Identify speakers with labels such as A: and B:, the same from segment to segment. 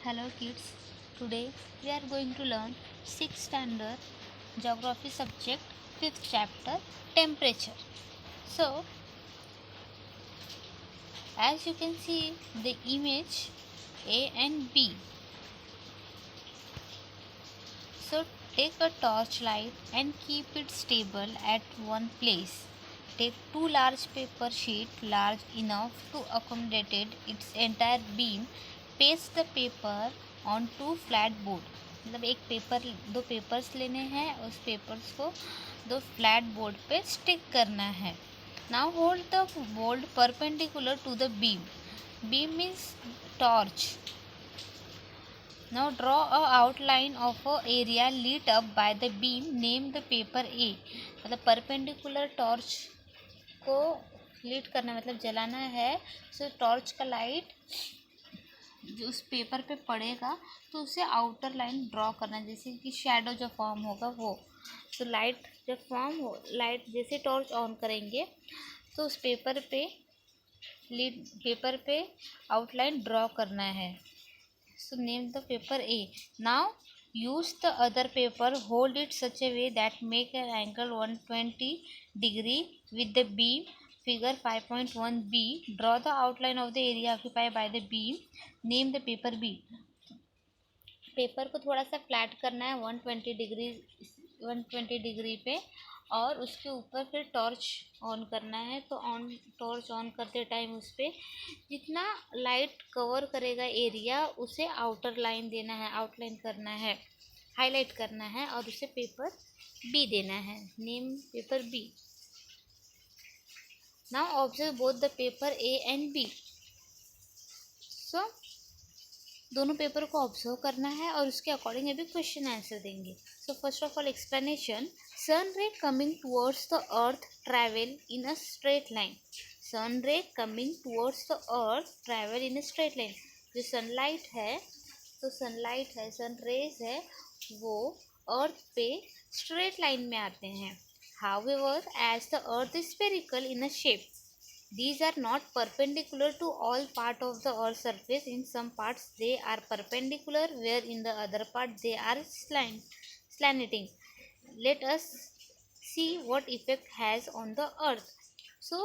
A: Hello kids, today we are going to learn 6th standard geography subject 5th chapter temperature. So as you can see the image A and B. So take a torchlight and keep it stable at one place. Take two large paper sheets large enough to accommodate its entire beam. Paste the paper on two flat board. मतलब एक paper दो papers लेने हैं, उस papers को दो flat board पे stick करना है. Now hold the board perpendicular to the beam. Beam means torch. Now draw a outline of a area lit up by the beam. Name the paper A. मतलब perpendicular torch को लीट करना मतलब जलाना है. सो torch का light जो उस paper पे पड़ेगा तो उसे आउटर लाइन ड्रॉ करना, जैसे कि शैडो जो फॉर्म होगा वो. तो लाइट जब फॉर्म हो, लाइट जैसे टॉर्च ऑन करेंगे तो उस पेपर पे आउटलाइन ड्रॉ करना है. So name the paper A. Now use the other paper. Hold it such a way that make an angle 120 degree with the beam. Figure 5.1b. Draw the outline of the area occupied by the beam. Name the paper B. Paper को थोड़ा सा flat करना है 120 degree पे, और उसके ऊपर फिर टॉर्च ऑन करना है. तो टॉर्च ऑन करते टाइम उस पर जितना लाइट कवर करेगा एरिया उसे आउटर लाइन देना है, आउटलाइन करना है, हाईलाइट करना है, और उसे पेपर बी देना है. Name paper B. Now observe both the paper A and B. So दोनों पेपर को ऑब्जर्व करना है और उसके अकॉर्डिंग अभी क्वेश्चन आंसर देंगे. So first of all explanation. Sun ray coming towards the earth travel in a straight line. Sun ray coming towards the earth travel in a straight line. जो sunlight है, sun raise है, वो अर्थ पे straight line में आते हैं. However as the earth is spherical in a shape, these are not perpendicular to all part of the earth surface. In some parts they are perpendicular, where in the other part they are slanting. Let us see what effect has on the earth. So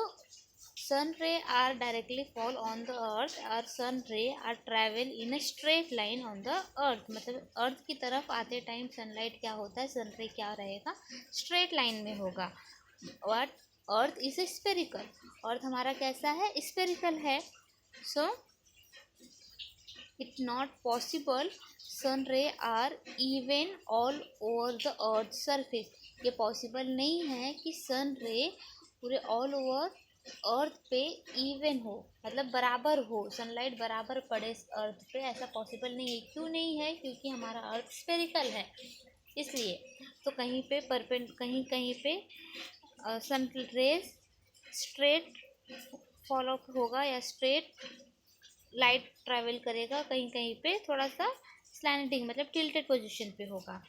A: sun ray are directly fall on the earth, और sun ray are travel in a straight line on the earth. मतलब अर्थ की तरफ आते time sunlight क्या होता है, सन रे क्या रहेगा, स्ट्रेट लाइन में होगा. और अर्थ इज स्फेरिकल, अर्थ हमारा कैसा है, स्फेरिकल है. So it not possible sun ray are even all over the earth surface. ये पॉसिबल नहीं है कि सन रे पूरे ऑल ओवर अर्थ पे इवन हो, मतलब बराबर हो, सनलाइट बराबर पड़े अर्थ पे. ऐसा पॉसिबल नहीं है. क्यों नहीं है? क्योंकि हमारा अर्थ स्फेरिकल है, इसलिए. तो कहीं पे सन रेज स्ट्रेट फॉलो होगा या स्ट्रेट लाइट ट्रैवल करेगा, कहीं पे थोड़ा सा स्लैंटिंग मतलब टिल्टेड पोजीशन पे होगा.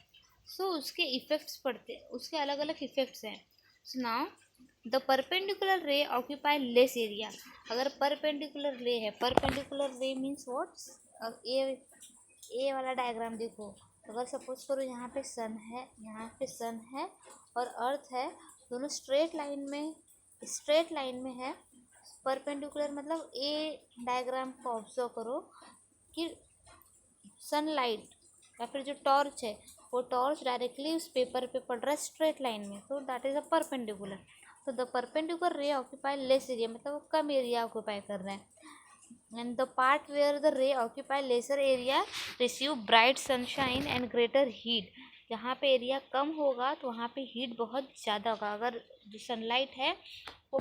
A: सो उसके इफेक्ट्स पड़ते, उसके अलग अलग इफेक्ट्स हैं. So now the perpendicular ray occupy less area. अगर परपेंडिकुलर रे है, परपेंडिकुलर रे मीन्स व्हाट, ए वाला डायग्राम देखो. अगर सपोज करो यहाँ पे सन है और अर्थ है, दोनों स्ट्रेट लाइन में है. परपेंडिकुलर मतलब ए डायग्राम को ऑब्जर्व करो कि सनलाइट या फिर जो टॉर्च है वो टॉर्च डायरेक्टली उस पेपर पे पड़ रहा है स्ट्रेट लाइन में, तो दैट इज़ अ परपेंडिकुलर. तो the perpendicular ray occupy less area, मतलब वो कम एरिया ऑक्यूपाई कर रहा है. And the part where the ray occupy lesser area receive bright sunshine and greater heat. जहाँ पे एरिया कम होगा तो वहाँ पे हीट बहुत ज़्यादा होगा. अगर जो सनलाइट है वो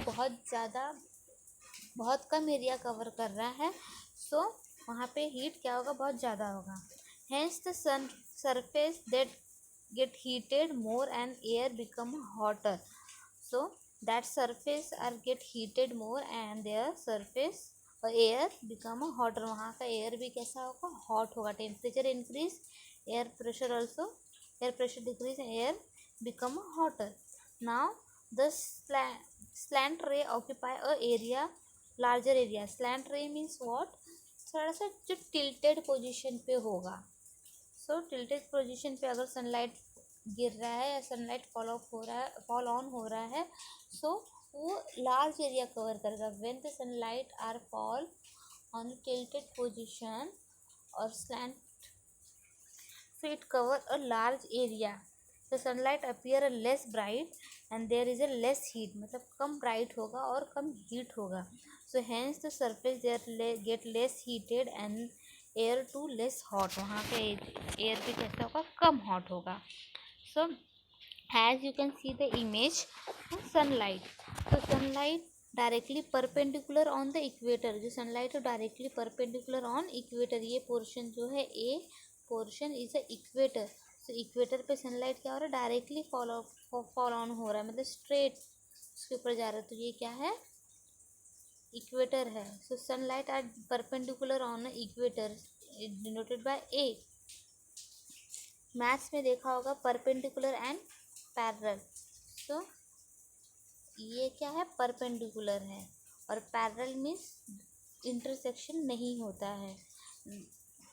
A: बहुत कम एरिया कवर कर रहा है, सो वहाँ पे हीट क्या होगा, बहुत ज़्यादा होगा. Hence the sun surface that get heated more and air become hotter. So that surface are get heated more and their surface और एयर बिकम हॉटर. वहाँ का एयर भी कैसा होगा, हॉट होगा. Temperature increase, air pressure decrease, air become hotter. Now the slant ray occupy a area larger area. Slant ray means what? थोड़ा सा जो टिल्टेड पोजीशन पे होगा। सो टिल्टेड पोजीशन पे अगर सनलाइट गिर रहा है या सनलाइट फॉल ऑन हो रहा है, सो वो लार्ज एरिया कवर करेगा। When the sunlight are fall on tilted position और slant, so it cover a large area, the sunlight appear a less bright and there is a less heat, मतलब कम bright होगा और कम heat होगा। so hence the surface there get less heated and air too less hot, वहाँ पे air भी कैसा होगा, कम hot होगा। so as you can see the image, sunlight, so sunlight directly perpendicular on the equator, जो sunlight है directly perpendicular on equator, ये portion जो है ए portion is a equator. So equator पे सनलाइट क्या हो रहा है, डायरेक्टली फॉल ऑन हो रहा है, मतलब स्ट्रेट उसके ऊपर जा रहा है, तो ये क्या है, इक्वेटर है। So sunlight are perpendicular on equator denoted by A. Maths में देखा होगा परपेंडिकुलर एंड पैरेलल। सो ये क्या है, परपेंडिकुलर है, और पैरेलल मीन्स इंटरसेक्शन नहीं होता है।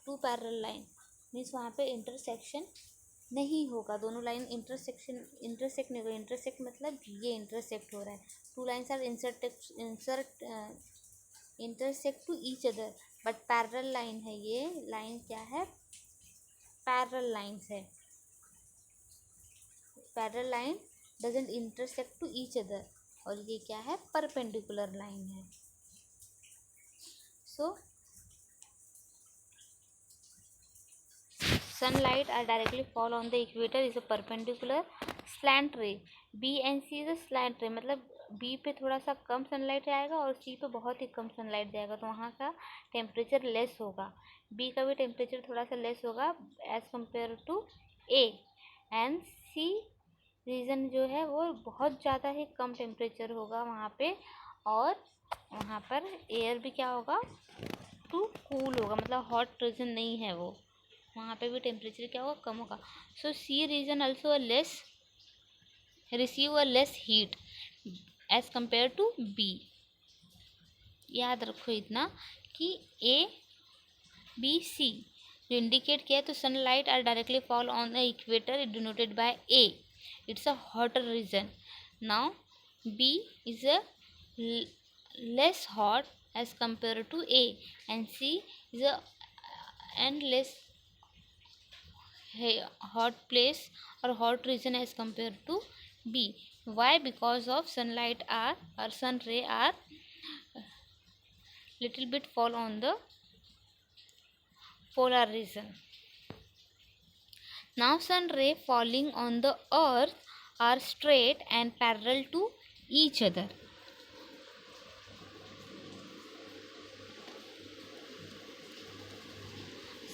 A: टू पैरेलल लाइन मीन्स वहाँ पे इंटरसेक्शन नहीं होगा, दोनों लाइन इंटरसेक्ट नहीं होगा। इंटरसेक्ट मतलब ये इंटरसेक्ट हो रहा है, two lines are intersect to each other, but parallel line है, ये लाइन क्या है, पैरेलल लाइन्स है। Parallel line doesn't intersect to each other, और ये क्या है, परपेंडिकुलर लाइन है। सो sunlight are directly fall on the equator is a perpendicular slant ray, B and C is a slant ray, मतलब B पे थोड़ा सा कम सनलाइट जाएगा और C पे बहुत ही कम सनलाइट जाएगा, तो वहाँ का टेम्परेचर लेस होगा। B का भी टेम्परेचर थोड़ा सा लेस होगा as compare to A, and C region जो है वो बहुत ज़्यादा ही कम टेम्परेचर होगा वहाँ पे, और वहाँ पर एयर भी क्या होगा, टू कूल होगा, मतलब हॉट रीजन नहीं है वो, वहाँ पे भी टेम्परेचर क्या होगा, कम होगा। So C region also receive a less heat as compare to B. याद रखो इतना कि ए बी सी जो इंडिकेट किया है, तो sunlight are directly fall on the equator denoted by A, it's a hotter region. Now B is a less hot as compare to A, and C is a and less hot place or hot region as compared to B. Why? Because of sunlight are or sun ray are little bit fall on the polar region. Now sun ray falling on the earth are straight and parallel to each other.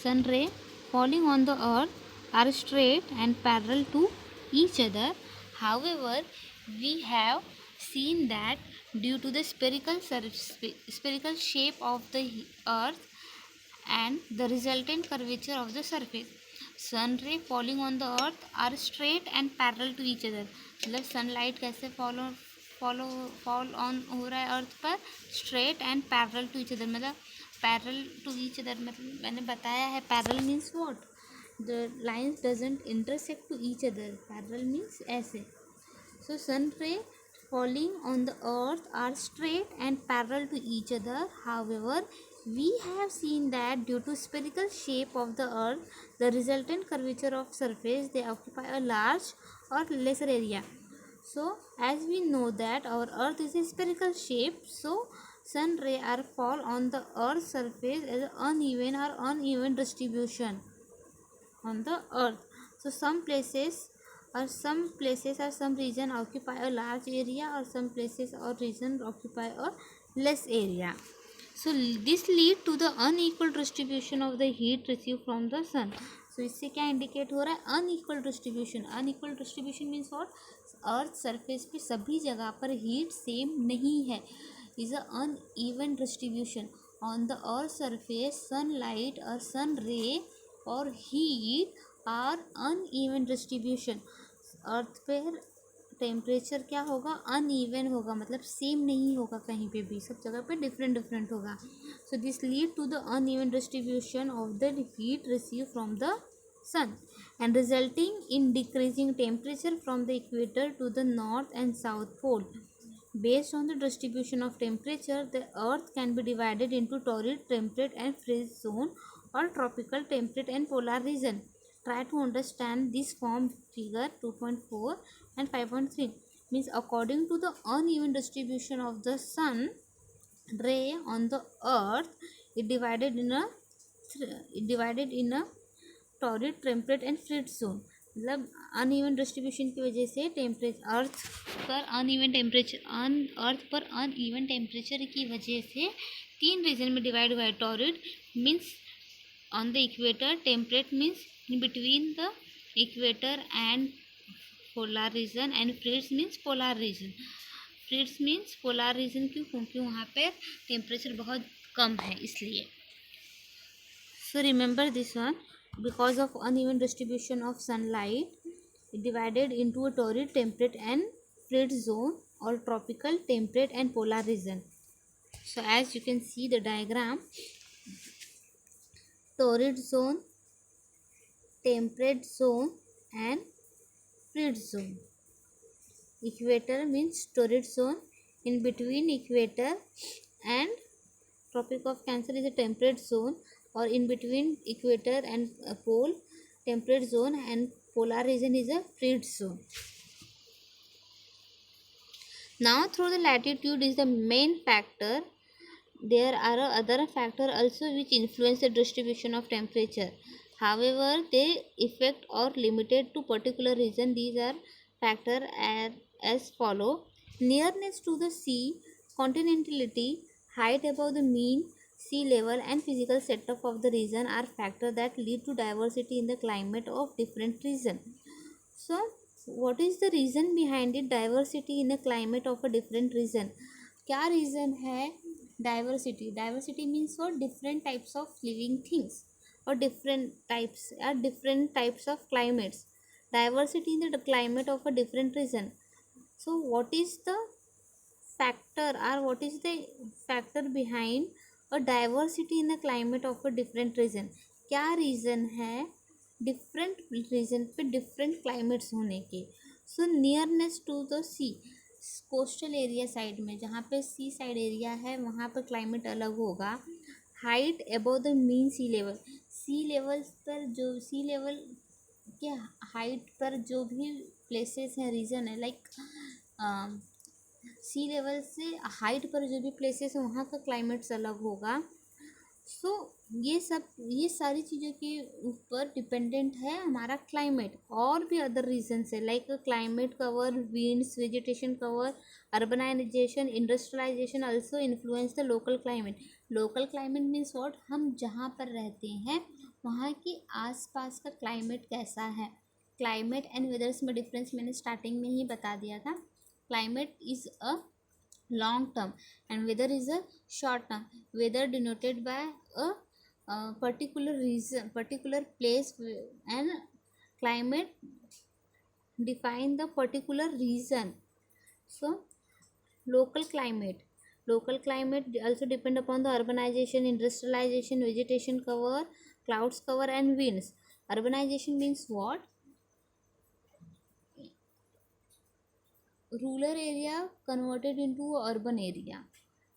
A: Sun ray falling on the earth are straight and parallel to each other. However, we have seen that due to the spherical shape of the earth and the resultant curvature of the surface, sun ray falling on the earth are straight and parallel to each other. मतलब sunlight कैसे fall on हो रहा है earth पर, straight and parallel to each other, मतलब parallel to each other, मतलब मैंने बताया है parallel means what, the lines doesn't intersect to each other, parallel means ऐसे। so sun ray falling on the earth are straight and parallel to each other. However, we have seen that due to spherical shape of the earth, the resultant curvature of surface, they occupy a large or lesser area. So as we know that our earth is a spherical shape, so sun ray are fall on the earth's surface as uneven distribution on the earth. So some places or some region occupy a large area, or some places or region occupy a less area. So this lead to the unequal distribution of the heat received from the sun. So इससे क्या indicate हो रहा है, unequal distribution. Unequal distribution means what, earth surface पे सभी जगह पर heat same नहीं है, is a uneven distribution on the earth surface. Sunlight और सन रे और हीट आर अनइवन डिस्ट्रीब्यूशन। अर्थ पर टेम्परेचर क्या होगा, अनइवन होगा, मतलब सेम नहीं होगा, कहीं पे भी सब जगह पे डिफरेंट डिफरेंट होगा. So this lead to the uneven distribution of the heat receive from the sun and resulting in decreasing temperature from the equator to the north and south pole. Based on the distribution of temperature, the earth can be divided into torrid, temperate and freeze zone or tropical, temperate and polar region. Try to understand this form figure 2.4 and 5.3. Means according to the uneven distribution of the sun ray on the earth, it divided in a torrid, temperate and fridge zone. मतलब uneven distribution की वजह से temperature अर्थ पर uneven temperature की वजह से 3 reason में divide हुआ है. Torrid means on the equator, temperate means in between the equator and polar region, and fridge means polar region. Fridge means polar region क्यों? क्योंकि वहाँ पर टेम्परेचर बहुत कम है इसलिए. सो remember this one. Because of uneven distribution of sunlight, it divided into a torrid, temperate and frid zone or tropical, temperate and polar region. So as you can see the diagram, torrid zone, temperate zone and frid zone. Equator means torrid zone. In between equator and Tropic of Cancer is a temperate zone, or in between equator and pole, temperate zone, and polar region is a frid zone. Now through the latitude is the main factor. There are other factors also which influence the distribution of temperature. However, they affect or limited to particular region. These are factors as follow: nearness to the sea, continentality, height above the mean sea level, and physical setup of the region are factors that lead to diversity in the climate of different region. So, what is the reason behind it? Diversity in the climate of a different region. क्या reason है diversity? Diversity means for different types of living things और different types of climates. Diversity in the climate of a different region. So what is the factor, or what is the factor behind a diversity in the climate of a different region? क्या reason है different region पे different climates होने के? So nearness to the sea, coastal area side में, जहाँ पे सी side area है वहाँ पर क्लाइमेट अलग होगा. Height above the mean sea level, sea level पर जो सी लेवल के हाइट पर जो भी प्लेसेस हैं, रीजन है, लाइक सी लेवल से हाइट पर जो भी प्लेसेस हैं वहाँ का क्लाइमेट्स अलग होगा. सो ये सारी चीज़ों के ऊपर डिपेंडेंट है हमारा क्लाइमेट. और भी अदर रीजन्स है like climate cover, winds, vegetation cover, urbanisation, industrialisation also influence the local climate. Local climate means what? हम जहाँ पर रहते हैं वहाँ के आसपास का क्लाइमेट कैसा है. क्लाइमेट एंड वेदर्स में डिफरेंस मैंने स्टार्टिंग में ही बता दिया था. Climate is a long term and weather is a short term. Weather denoted by a particular region, particular place, and climate define the particular region. So local climate also depend upon the urbanization, industrialization, vegetation cover, clouds cover and winds. Urbanization means what? Rural area converted into urban area.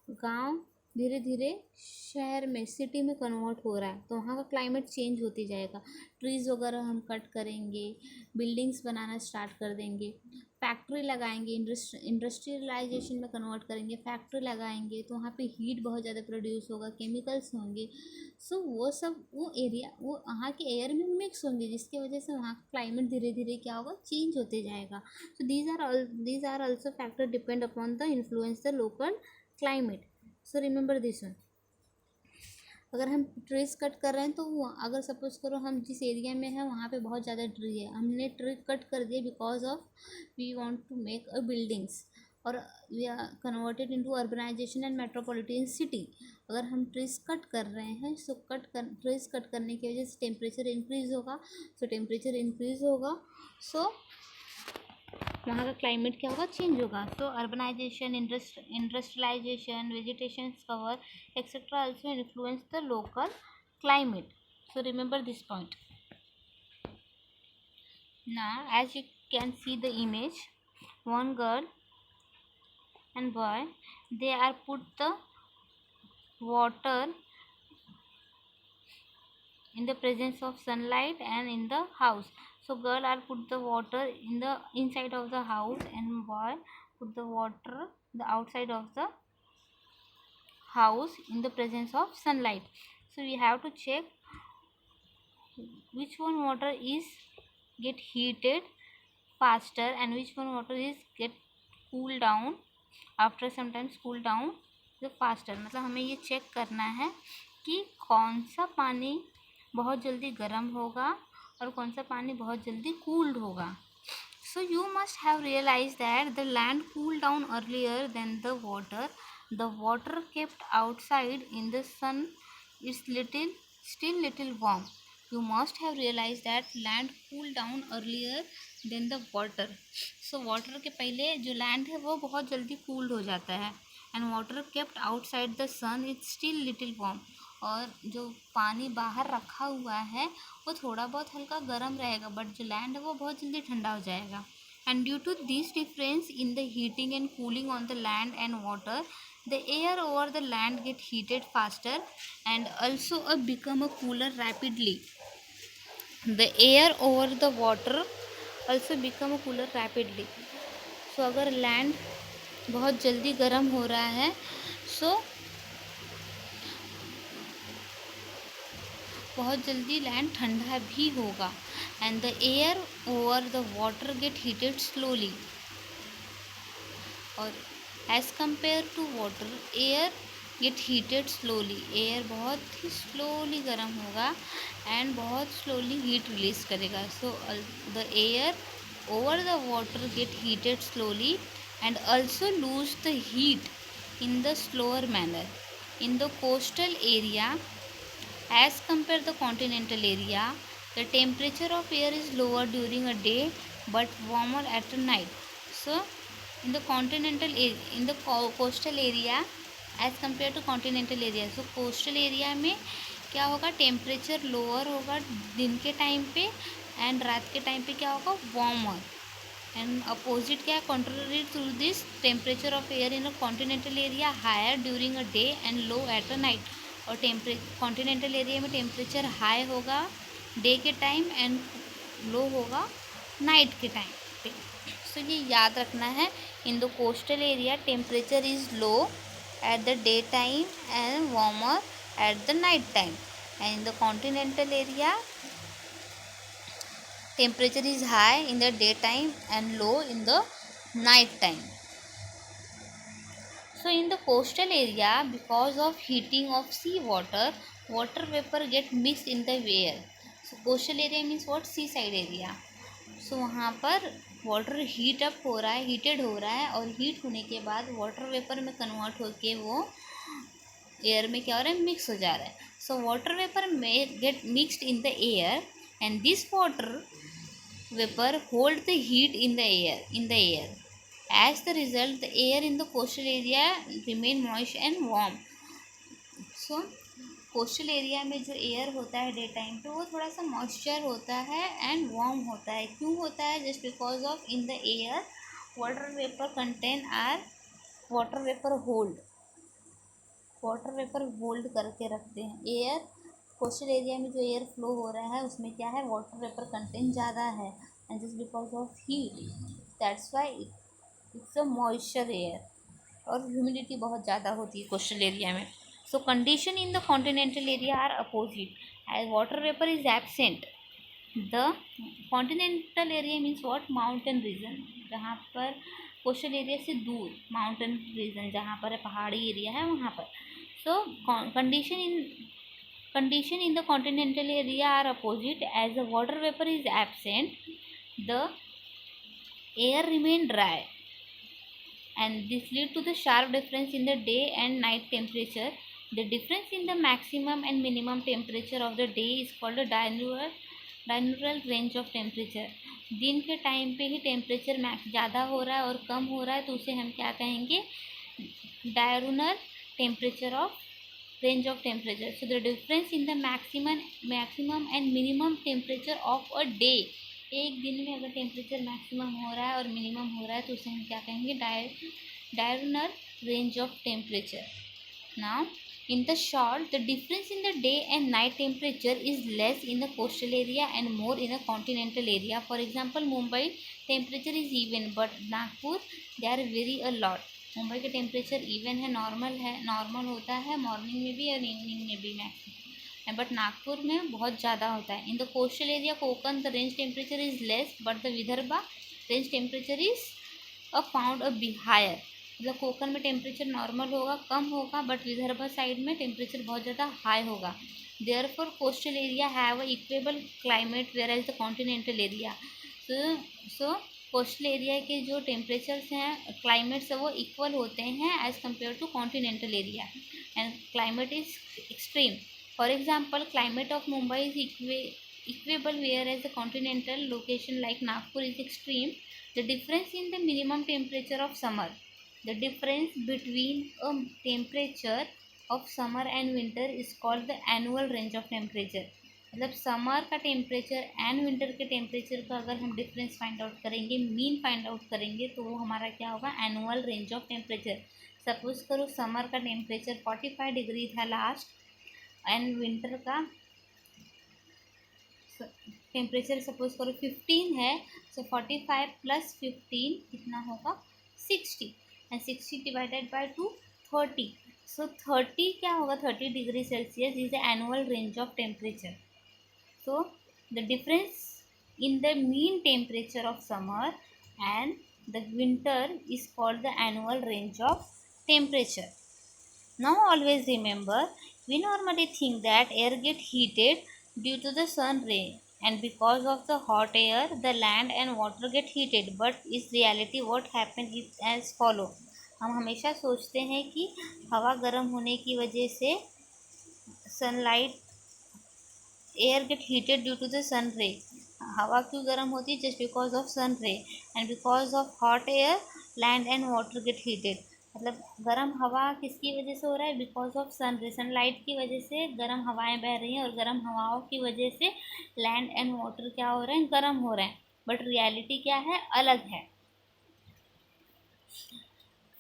A: गांव धीरे धीरे शहर में, city में convert हो रहा है, तो वहाँ का क्लाइमेट चेंज होती जाएगा. ट्रीज़ वगैरह हम कट करेंगे, बिल्डिंग्स बनाना स्टार्ट कर देंगे, फैक्ट्री लगाएंगे, इंडस्ट्रियलाइजेशन में कन्वर्ट करेंगे, फैक्ट्री लगाएंगे तो वहाँ पे हीट बहुत ज़्यादा प्रोड्यूस होगा, केमिकल्स होंगे. सो वो सब वो एरिया वो वहाँ के एयर में मिक्स होंगे, जिसकी वजह से वहाँ का क्लाइमेट धीरे धीरे क्या होगा, चेंज होते जाएगा. So these are also factor depend upon the influence the local climate. So remember this one. अगर हम ट्रीज कट कर रहे हैं तो अगर सपोज करो हम जिस एरिया में हैं वहाँ पे बहुत ज़्यादा ट्री है, हमने ट्री कट कर दिया because of we want to make a buildings, और we are converted into urbanisation and metropolitan city. अगर हम ट्रीज कट कर रहे हैं सो ट्रीज कट करने की वजह से टेम्परेचर इंक्रीज़ होगा. सो वहाँ का क्लाइमेट क्या होगा, चेंज होगा. So urbanisation, industrialisation, vegetation cover etcetera also influence the local climate. So remember this point. Now as you can see the image, one girl and boy, they are put the water in the presence of sunlight and in the house. So girl are put the water in the inside of the house and boy put the water the outside of the house in the presence of sunlight. So we have to check which one water is get heated faster and which one water is get cool down after sometimes cool down the faster. मतलब हमें ये check करना है कि कौन सा पानी बहुत जल्दी गर्म होगा और कौन सा पानी बहुत जल्दी कूल्ड होगा. So you must have realized that the land cooled down earlier than the water. The water kept outside in the sun is still little warm. You must have realized that land cooled down earlier than the water. So water के पहले जो land है वो बहुत जल्दी cooled हो जाता है. And water kept outside the sun is still little warm. और जो पानी बाहर रखा हुआ है वो थोड़ा बहुत हल्का गर्म रहेगा, बट जो लैंड है वो बहुत जल्दी ठंडा हो जाएगा. And due to this difference in the heating and cooling on the land and water, the air over the land get heated faster and also become a cooler rapidly. The air over the water also become a cooler rapidly. So अगर land बहुत जल्दी गर्म हो रहा है सो बहुत जल्दी land ठंडा भी होगा. And the air over the water get heated slowly. और as compare to water air get heated slowly. Air बहुत ही स्लोली गर्म होगा एंड बहुत स्लोली हीट रिलीज करेगा. So the air over the water get heated slowly and also lose the heat in the slower manner. In the coastal area as compared to the continental area, the temperature of air is lower during a day but warmer at night. So in the coastal area as compared to continental area, so coastal area में क्या होगा, temperature lower होगा दिन के time पे and रात के time पे क्या होगा, वार्मर. एंड अपोजिट क्या है, contrary to this, temperature of air in a continental area higher during a day and low at a night. और कॉन्टिनेंटल एरिया में टेम्परेचर हाई होगा डे के टाइम एंड लो होगा नाइट के time पे. सो ये याद रखना है. In the coastal area temperature is low at the day time and warmer at the night time. And in the continental area temperature is high in the daytime and low in the night time. So in the coastal area, because of heating of sea water, water vapor get mixed in the air. So coastal area means what, seaside area. So वहाँ पर water heat up हो रहा है, heated हो रहा है और heat होने के बाद वाटर वेपर में कन्वर्ट होके वो एयर में क्या हो रहा है, मिक्स हो जा रहा है. सो वाटर वेपर में get mixed in the air and this water vapor hold the heat in the air. As the result, the air in the coastal area remain moist and warm. So coastal area में जो air होता है day time पे वो थोड़ा सा moisture होता है एंड वार्म होता है. क्यों होता है, just because of in the air water vapour content are water vapour hold करके रखते हैं. एयर कोस्टल एरिया में जो एयर फ्लो हो रहा है उसमें क्या है, वाटर वेपर कंटेंट ज़्यादा है and just because of heat that's why it's a moisture air. और ह्यूमिडिटी बहुत ज़्यादा होती है कोस्टल एरिया में. So condition in the continental area are opposite as water vapour is absent. The continental area means what, mountain region, जहाँ पर coastal area से दूर माउंटेन रीजन जहाँ पर पहाड़ी एरिया है वहाँ पर. सो condition in the continental area are opposite. As the water vapor is absent, the air remain dry and this lead to the sharp difference in the day and night temperature. The difference in the maximum and minimum temperature of the day is called a diurnal range of temperature. दिन के time पे ही temperature ज़्यादा हो रहा है और कम हो रहा है तो उसे हम क्या कहेंगे, diurnal temperature of range of temperature. So the difference in the maximum and minimum temperature of a day, एक दिन में अगर टेम्परेचर मैक्सिमम हो रहा है और मिनिमम हो रहा है तो उसे हम क्या कहेंगे, डायurnal range of temperature. Now in the short, the difference in the day and night temperature is less in the coastal area and more in the continental area. For example, Mumbai temperature is even, but Nagpur they are vary a lot. Mumbai का temperature even है, normal होता है morning में भी और evening में भी maximum, but Nagpur में बहुत ज़्यादा होता है. In the coastal area Konkan the range temperature is less, but the Vidarbha range temperature is found higher. मतलब कोकन में टेम्परेचर नॉर्मल होगा, कम होगा, बट विदर्भा साइड में टेम्परेचर बहुत ज़्यादा हाई होगा. Therefore coastal area have a equable climate whereas the continental area. So coastal area के जो टेम्परेचर्स हैं, क्लाइमेट्स है, वो इक्वल होते हैं as compare to continental area, and climate is extreme. For example, climate of Mumbai is equable whereas the continental location like Nagpur is extreme. The difference in the minimum temperature of summer, the difference between a temperature of summer and winter is called the annual range of temperature. मतलब summer का temperature and winter के temperature का अगर हम difference find out करेंगे, mean find out करेंगे, तो वो हमारा क्या होगा, annual range of temperature. Suppose करो समर का टेम्परेचर 45 डिग्री था लास्ट, एंड विंटर का टेम्परेचर सपोज करो 15 है. सो 45 प्लस 15 कितना होगा, 60, एंड 60 डिवाइडेड बाय 2, 30. सो 30 क्या होगा, 30 degree Celsius is the annual range of temperature. So the difference in the mean temperature of summer and the winter is called the annual range of temperature. Now always remember, we normally think that air get heated due to the sun ray, and because of the hot air the land and water get heated, but is reality what happen is as follow. हम हमेशा सोचते हैं कि हवा गर्म होने की वजह से sunlight, air get heated due to the sun ray. हवा क्यों गर्म होती है, just because of sun ray. And because of hot air land and water get heated. मतलब गर्म हवा किसकी वजह से हो रहा है, बिकॉज ऑफ सन रे, सनलाइट की वजह से गर्म हवाएं बह रही हैं, और गर्म हवाओं की वजह से लैंड एंड वाटर क्या हो रहे हैं, गर्म हो रहे हैं. बट रियलिटी क्या है, अलग है.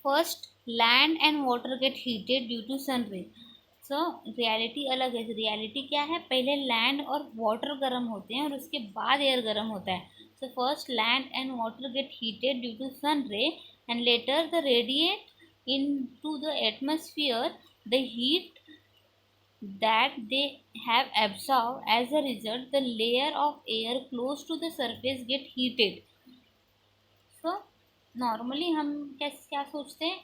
A: First, land and water get heated due to sun ray. So reality अलग है. रियलिटी क्या है, पहले लैंड और वाटर गर्म होते हैं और उसके बाद एयर गर्म होता है. So first land and water get heated due to sun ray, and later the radiate into the atmosphere the heat that they have absorbed. As a result, the layer of air close to the surface get heated. So normally हम क्या सोचते हैं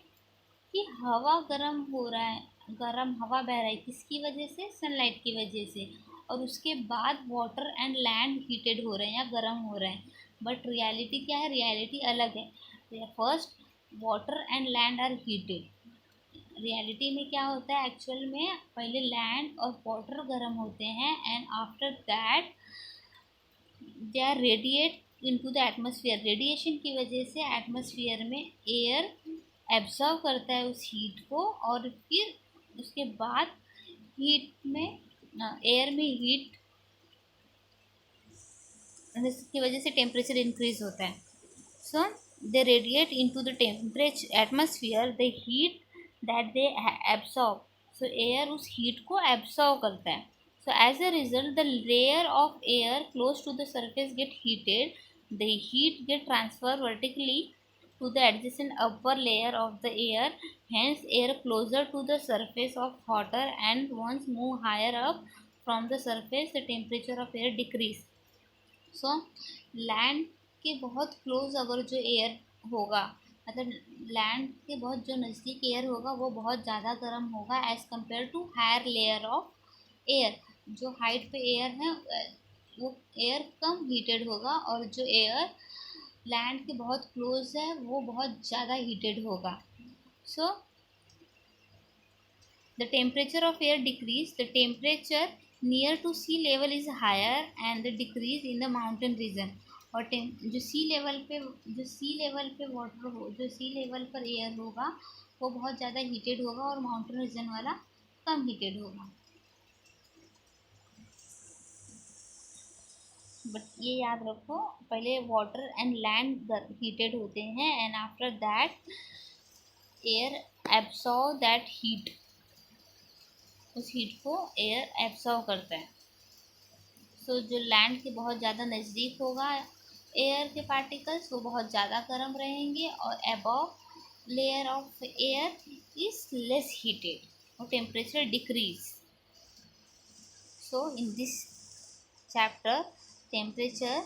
A: कि हवा गर्म हो रहा है, गर्म हवा बह रहा है, किसकी वजह से, सनलाइट की वजह से, और उसके बाद वाटर एंड लैंड हीटेड हो रहे हैं या गर्म हो रहे हैं. बट रियलिटी क्या है, रियलिटी अलग है. First water and land are heated. Reality में क्या होता है, एक्चुअल में पहले लैंड और वाटर गर्म होते हैं, and after that they are radiate into the atmosphere. Radiation की वजह से एटमॉस्फेयर में एयर एब्जॉर्व करता है उस हीट को, और फिर उसके बाद हीट में एयर में हीट की वजह से टेम्परेचर इंक्रीज होता है. So they radiate into the temperature atmosphere the heat that they absorb. So air उस हीट को एब्सॉर्व करता है. So as a result the layer of air close to the surface get heated. The heat get transfer vertically to the adjacent upper layer of the air. Hence air closer to the surface of hotter, and once move higher up from the surface the temperature of air decrease. So land के बहुत close अगर जो air होगा, मतलब land के बहुत जो नज़दीक एयर होगा वो बहुत ज़्यादा गर्म होगा as compare to higher layer of air. जो हाइट पे एयर है वो एयर कम हीटेड होगा, और जो एयर लैंड के बहुत क्लोज है वो बहुत ज़्यादा हीटेड होगा. So the temperature of air decrease. The temperature near to sea level is higher and the decrease in the mountain region. और जो सी लेवल पे वाटर हो, जो सी लेवल पर एयर होगा वो बहुत ज़्यादा हीटेड होगा और माउंटेन रीजन वाला कम हीटेड होगा। बट ये याद रखो, पहले वाटर एंड लैंड हीटेड होते हैं and after that air absorb that heat, उस हीट को एयर एब्सॉर्ब करता है। सो जो लैंड के बहुत ज़्यादा नज़दीक होगा एयर के पार्टिकल्स वो बहुत ज़्यादा गर्म रहेंगे और above layer of air is less heated और temperature decrease. So in this chapter temperature,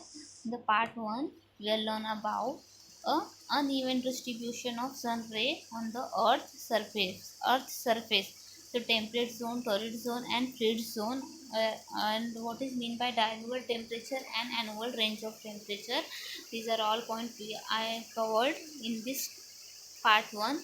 A: the part 1, we'll learn about a uneven distribution of sun ray on the earth surface. So temperate zone, torrid zone and frid zone, and what is mean by annual temperature and annual range of temperature. These are all points I covered in this part 1.